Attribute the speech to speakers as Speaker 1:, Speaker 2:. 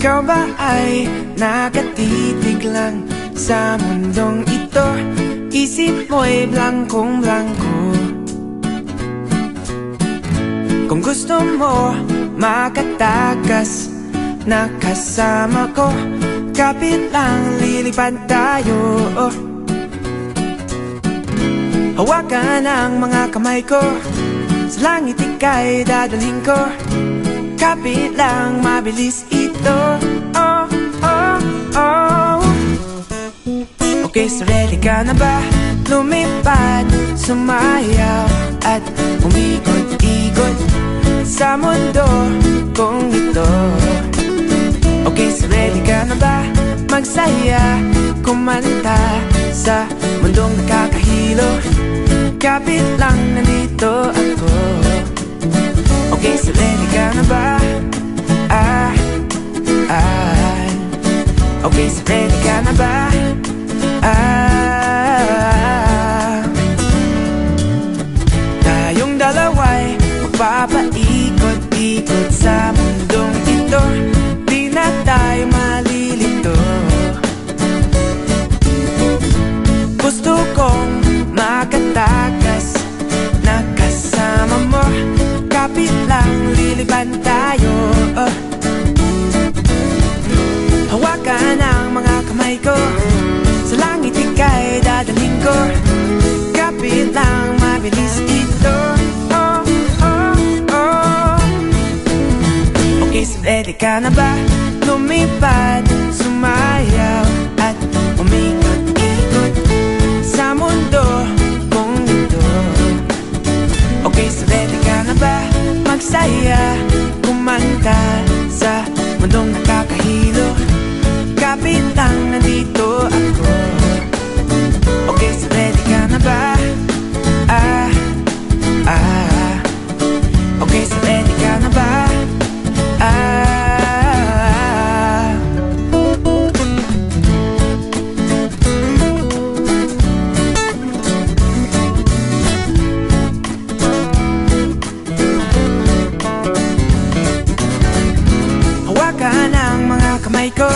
Speaker 1: Ikaw ba ay nakatitig lang sa mundong ito? Isip mo'y blankong-blanko. Kung gusto mo makatakas na kasama ko, kapit lang lilipad tayo. Hawakan ang mga kamay ko, sa langit ika'y dadalhin ko. Kapit lang, mabilis ito. Oh, oh, oh. Okay, so ready ka na ba? Lumipad, sumayaw at umikot-ikot sa mundo kong ito. Okay, so ready ka na ba? Magsaya, kumanta sa mundong nakakahilo. Kapit lang, nandito ako. Okay, so ready ka na ba? Okay, so ready ka na ba? Tayong dalawa'y magpapaikot-ikot sa mundong ito. Di na tayo malilito. Gusto kong makatakas na kasama mo. Kapit lang, liliban tayo. Hawakan ang mga kamay ko, sa langit ika'y dadalhin ko. Kapit lang, mabilis ito. Oh, oh, oh. Okay, so ready ka na ba? Lumipad, sumayaw at umikot-ikot sa mundo kong ito. Okay, so ready ka na ba? Magsaya, kumanta sa mundong nakakahilo. Kapit lang, nandito ako. Okay, so ready ka na ba? Okay, so ready ka na ba? Hawakan ang mga kamay ko,